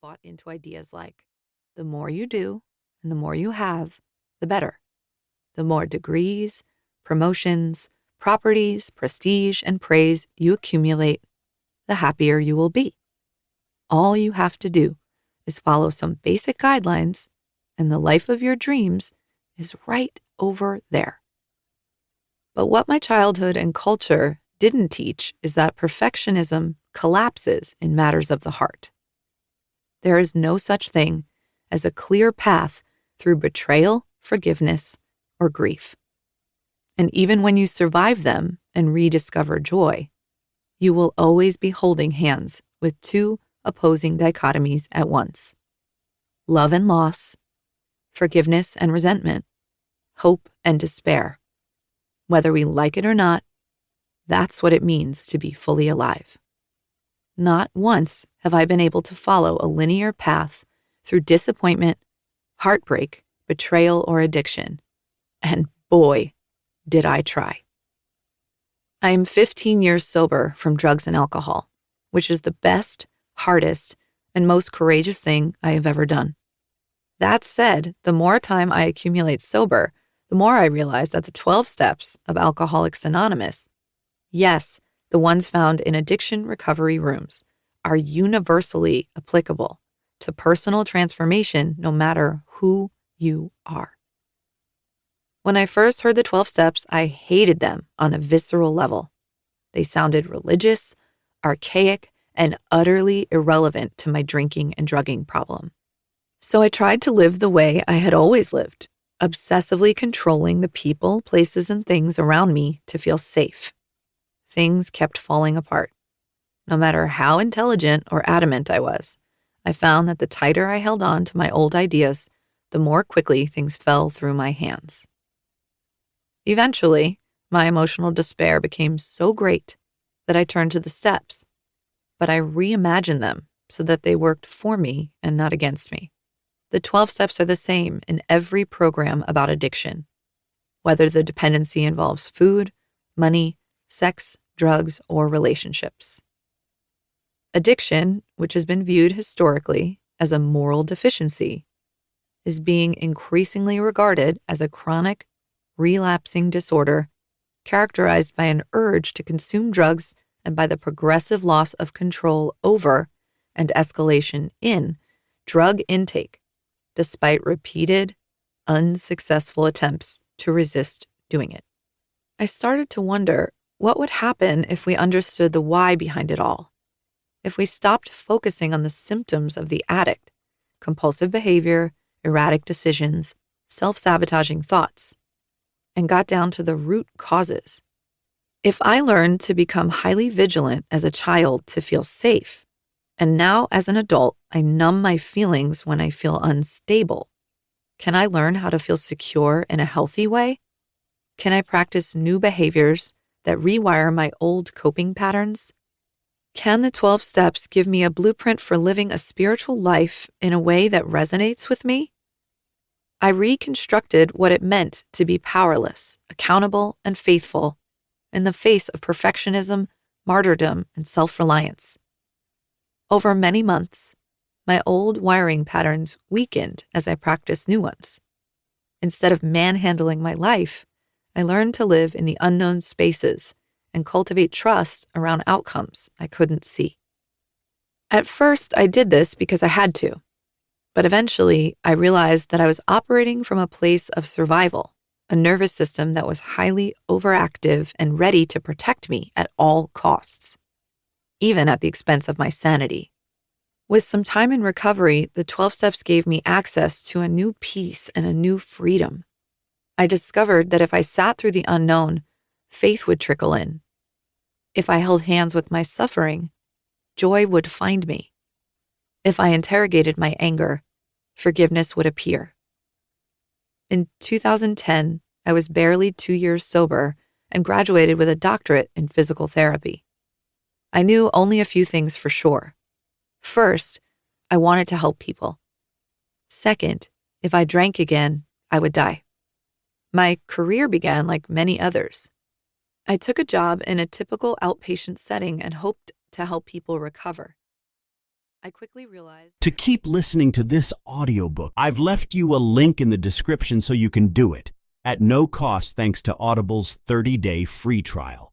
bought into ideas like the more you do and the more you have, the better. The more degrees, promotions, properties, prestige, and praise you accumulate, the happier you will be. All you have to do is follow some basic guidelines, and the life of your dreams is right over there. But what my childhood and culture didn't teach is that perfectionism collapses in matters of the heart. There is no such thing as a clear path through betrayal, forgiveness, or grief. And even when you survive them and rediscover joy, you will always be holding hands with two opposing dichotomies at once: love and loss, forgiveness and resentment, hope and despair. Whether we like it or not, that's what it means to be fully alive. Not once have I been able to follow a linear path through disappointment, heartbreak, betrayal, or addiction. And boy, did I try. I am 15 years sober from drugs and alcohol, which is the best, hardest, and most courageous thing I have ever done. That said, the more time I accumulate sober, the more I realize that the 12 steps of Alcoholics Anonymous, yes, the ones found in addiction recovery rooms, are universally applicable to personal transformation no matter who you are. When I first heard the 12 steps, I hated them on a visceral level. They sounded religious, archaic, and utterly irrelevant to my drinking and drugging problem. So I tried to live the way I had always lived, obsessively controlling the people, places, and things around me to feel safe. Things kept falling apart. No matter how intelligent or adamant I was, I found that the tighter I held on to my old ideas, the more quickly things fell through my hands. Eventually, my emotional despair became so great that I turned to the steps, but I reimagined them so that they worked for me and not against me. The 12 steps are the same in every program about addiction, whether the dependency involves food, money, sex, drugs, or relationships. Addiction, which has been viewed historically as a moral deficiency, is being increasingly regarded as a chronic, relapsing disorder characterized by an urge to consume drugs and by the progressive loss of control over and escalation in drug intake, despite repeated, unsuccessful attempts to resist doing it. I started to wonder what would happen if we understood the why behind it all, if we stopped focusing on the symptoms of the addict, compulsive behavior, erratic decisions, self-sabotaging thoughts, and got down to the root causes. If I learned to become highly vigilant as a child to feel safe, and now as an adult, I numb my feelings when I feel unstable, can I learn how to feel secure in a healthy way? Can I practice new behaviors that rewire my old coping patterns? Can the 12 steps give me a blueprint for living a spiritual life in a way that resonates with me? I reconstructed what it meant to be powerless, accountable, and faithful in the face of perfectionism, martyrdom, and self-reliance. Over many months, my old wiring patterns weakened as I practiced new ones. Instead of manhandling my life, I learned to live in the unknown spaces and cultivate trust around outcomes I couldn't see. At first, I did this because I had to, but eventually I realized that I was operating from a place of survival, a nervous system that was highly overactive and ready to protect me at all costs, even at the expense of my sanity. With some time in recovery, the 12 steps gave me access to a new peace and a new freedom. I discovered that if I sat through the unknown, faith would trickle in. If I held hands with my suffering, joy would find me. If I interrogated my anger, forgiveness would appear. In 2010, I was barely 2 years sober and graduated with a doctorate in physical therapy. I knew only a few things for sure. First, I wanted to help people. Second, if I drank again, I would die. My career began like many others. I took a job in a typical outpatient setting and hoped to help people recover. I quickly realized To keep listening to this audiobook, I've left you a link in the description so you can do it at no cost thanks to Audible's 30-day free trial.